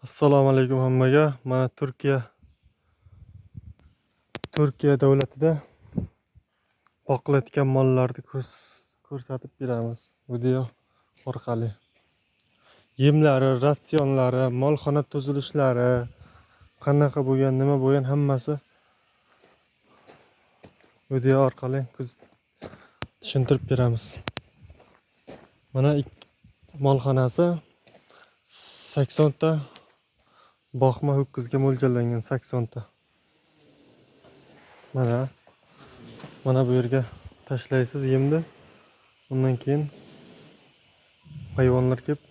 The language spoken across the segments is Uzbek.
Assalomu alaykum hammaga. Mana Turkiya davlatida boqilayotgan mollarni ko'rsatib beramiz video orqali. Yemlari, ratsionlari, molxona tuzilishlari, qanaqa bo'lgan, nima bo'lgan hammasi video orqali tushuntirib beramiz. Mana molxonasi 80 ta boqma ho'kizga mo'ljallangan 80 ta. Mana bu yerga tashlaysiz yemni. Undan keyin hayvonlar kelib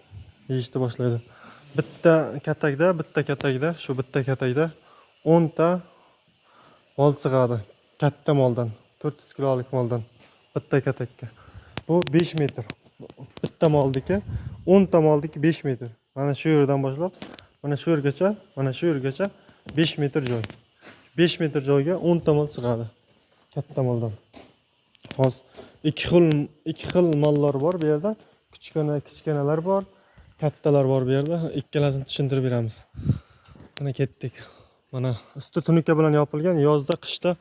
yeyishni boshlaydi. Bitta katakda 10 ta mol sig'adi. Katta moldan, 400 kilolik moldan bitta katakka. Bu 5 metr. Bitta moldiki 10 ta moldiki 5 metr. Mana shu yerdan boshlab, mana shu yergacha 5 metr joy. 5 metr joyga 10 ta mol sig'adi. Katta moldan. Hozir ikki xil mollar bor bu yerda. Kichkinalar bor, kattalar bor bu yerda. Ikkalasini tushuntirib beramiz. Mana ketdik. Mana usti tunuka bilan yopilgan, yozda, qishda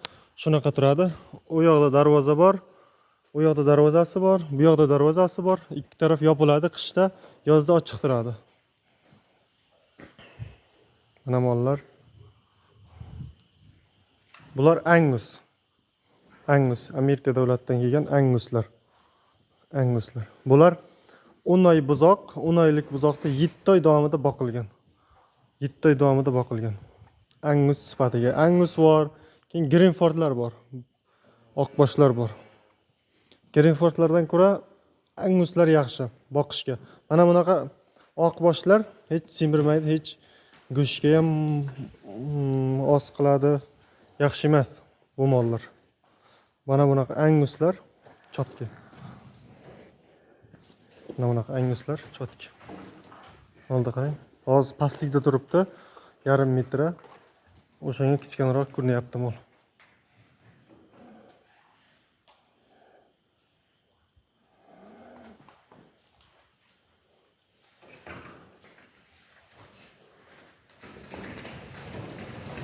shunaqa turadi. U yoqda darvoza bor, u yoqda darvozasi bor, bu yoqda darvozasi bor. Ikki taraf yopiladi qishda, yozda ochiq turadi. Mana mollar. Bular Angus. Amerika davlatidan kelgan Anguslar. Bular 10 oy buzoq, 10 oylik buzoqda 7 oy davomida boqilgan. 7 oy davomida boqilgan. Angus sifatiga. Angus bor, keyin Greenfordlar bor. Oqboshlar bor. Greenfordlardan ko'ra Anguslar yaxshi boqishga. Mana bunaqa oqboshlar hech semirmaydi, hech go'shtga ham oz qiladi. Yaxshi emas bu mollar. Mana bunaqa Anguslar chotki. Mana bunaqa Anguslar chotki. Oldi qarang. Hozir pastlikda turibdi. Yarim metra. O'shanga kichkinaroq ko'rinyapti mol.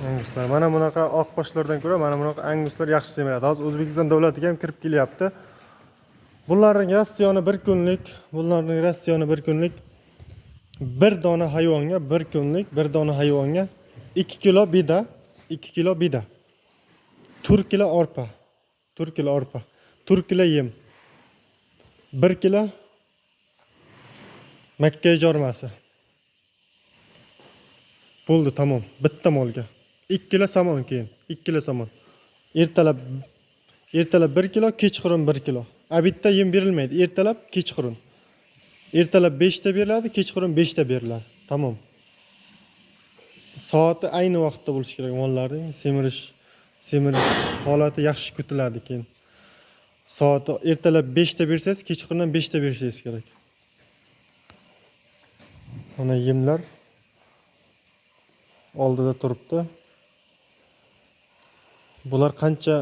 Anguslar. Mana bunaqa oqboshlardan ko'ra mana bunaqa Anguslar yaxshi semiradi. Hozir O'zbekiston davlatiga ham kirib kelyapti. Bularning ratsioni 1 kunlik. Bir dona hayvonga 1 kunlik, bir dona hayvonga 2 kilo bida, 4 kilo orpa, 4 kilo yem, 1 kilo makkay jormasi. Bo'ldi, tamom. Bitta molga 2 kilo somon keyin, 2 kilo somon. Ertalab 1 kilo, kechqurun 1 kilo. Bitta yem berilmaydi. Ertalab, kechqurun. Ertalab 5 ta beriladi, kechqurun 5 ta beriladi. Tamom. Soati ayni vaqtda bo'lishi kerak mollarning semirish holati yaxshi kutiladi keyin. Soati ertalab 5 ta bersangiz, kechqurun 5 ta berishingiz kerak. Mana yemlar oldida turibdi. Bular qancha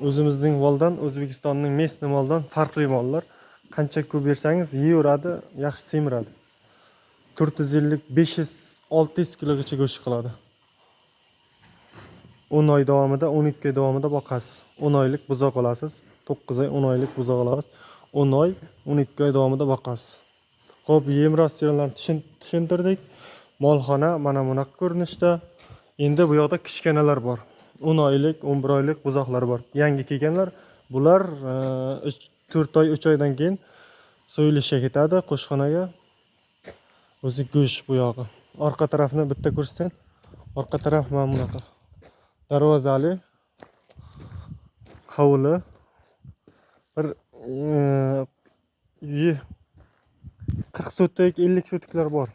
o'zimizning moldan, O'zbekistonning местный moldan farqli mollar. Qancha ko'p bersangiz yeyaveradi, yaxshi semiradi. 450, 500, 600 kilogacha go'sht qiladi. 10 oy davomida, 12 oy davomida boqasiz. 10 oylik buzoq olasiz, 9 oy, 10 oylik buzoq olasiz. 10 oy, 12 oy davomida boqasiz. Xo'p, yem ratsionlarni tushuntirdik. Molxona mana bunaqa ko'rinishda. Endi bu yoqda kichkinalar bor. 10 oylik, 11 oylik buzoqlar bor. Yangi kelganlar, bular 4 oy, 3 oydan keyin so'yilishga ketadi qo'shxonaga. O'zi go'sht bu yog'i. Orqa tarafni bitta ko'rsang, orqa taraf mana bunaqa. Darvozali, hovli, bir 40 sotik, 50 sotiklar bor.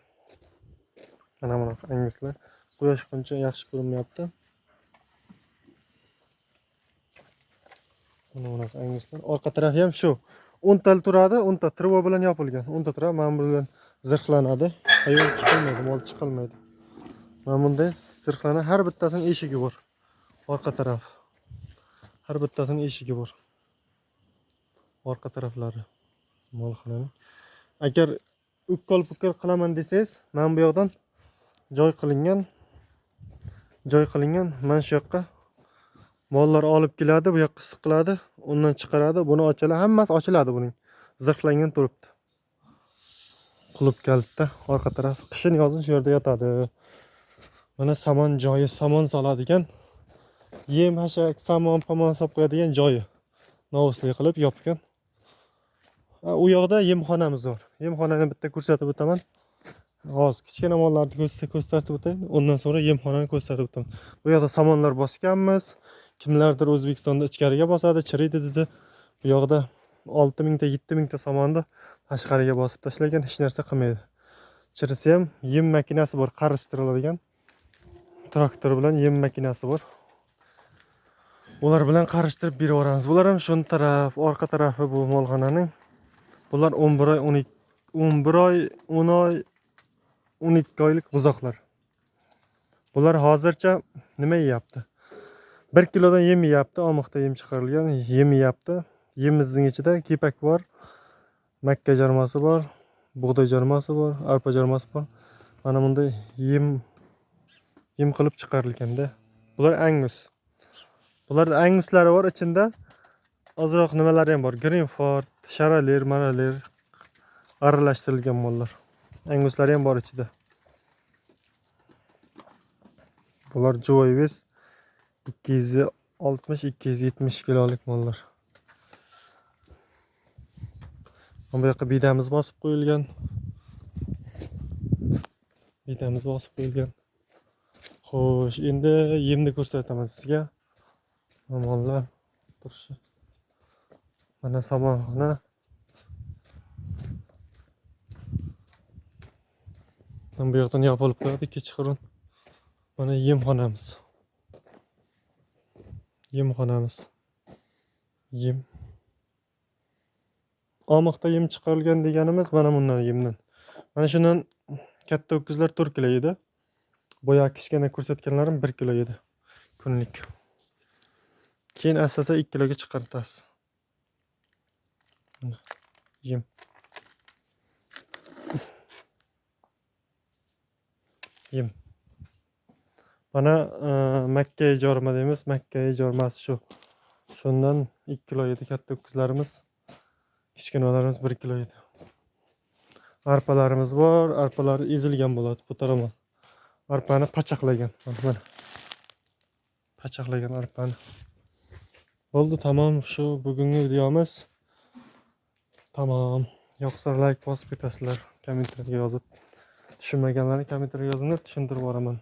Mana bunaqa Anguslar. Quyosh qancha yaxshi ko'rinmayapti. Mana bunaqa Anguslar. Orqa tarafi ham shu. 10 ta turadi, 10 ta trivo bilan yopilgan. 10 ta turadi, mana bilan zirhlanadi. Hayvon chiqolmaydi, mol chiqolmaydi. Mana bunday zirhlanadi. Har bittasining eshigi bor. Orqa taraf. Har bittasining eshigi bor. Orqa taraflari molxonaning. Agar ukkol-pukkol qilaman desangiz, men bu yoqdan joy qilingan. Mana shu yoqqa mollar olib keladi, bu yoqqa siqiladi, undan chiqaradi. Buni ochiladi, hammasi ochiladi buning. Zirhlangan turibdi. Qulib kalitda orqa taraf. Qishin yozin shu yerda yotadi. Mana samon joyi, samon soladigan, yem hashak, pomon solib qo'yadigan joyi. Novosli qilib yopgan. U yoqda yemxonamiz bor. Yemxonani bitta ko'rsatib o'taman. Hozir kichkina mollarni ko'rsatib o'tay. Undan so'ra yemxonani ko'rsatib o'taman. Bu yoqda samonlar bosganmiz. Kimlardir O'zbekistonda ichkariga bosadi, chiriydi dedi. Bu yoqda 6000 ta, 7000 ta samonni tashqariga bosib tashlagan, hech narsa qilmaydi. Chirisi ham yem mashinasi bor, qarishtiriladigan. Traktor bilan yem mashinasi bor. Ular bilan qarishtirib beraveramiz. Bular ham shun taraf, orqa tarafi bu molxonaning. Bular 11 oy, 11 oy, 10 oy, 12 oylik buzoqlar. Bular hozircha nima yeyapti? 1 kilodan yem yeyapti, omoqda yem chiqarilgan, yem yeyapti. Yemimizning ichida kepak bor, makka jarmasi bor, bug'doy jarmasi bor, arpa jarmasi bor. Mana bunday yem qilib chiqarilganda. Bular angus. Bularda anguslari bor, ichida ozroq nimalari ham bor. Greenford, sharaler, maraler aralashtirilgan mollar. Anguslari ham bor ichida. Bular Joyves 260-270 kilolik mollar. Bu yoqqa bidamiz bosib qo'yilgan. Xo'sh, endi yemni ko'rsataman sizga. Mollar turishi. Mana somonxona. Bu yoqdan yopilib qo'yadi kechqurun. Mana yemxonamiz. Yem. Omoqda yem chiqarilgan deganimiz mana bundan yemdan. Mana shundan katta ho'kizlar 4 kilo edi. Boya kichkina ko'rsatganlarim 1 kilo edi kunlik. Keyin asasa 2 kiloga chiqartasiz. Yem. Mana makka jorma deymiz. Makka jormasi shu. Shundan 2 kilo edi katta ho'kizlarimiz. Kichkinalarimiz 1 kilo edi. Arpalarimiz bor. Arpalar ezilgan bo'ladi bu tarafdan. Arpani pachaqlagan. Mana. Pachaqlagan arpani. Bo'ldi, tamom. Shu bugungi videomiz. Tamom. Yoqsa like bosib ketasizlar. Kommentarga yozib. Tushunmaganlarni kommentarga yozinglar, tushuntirib boraman.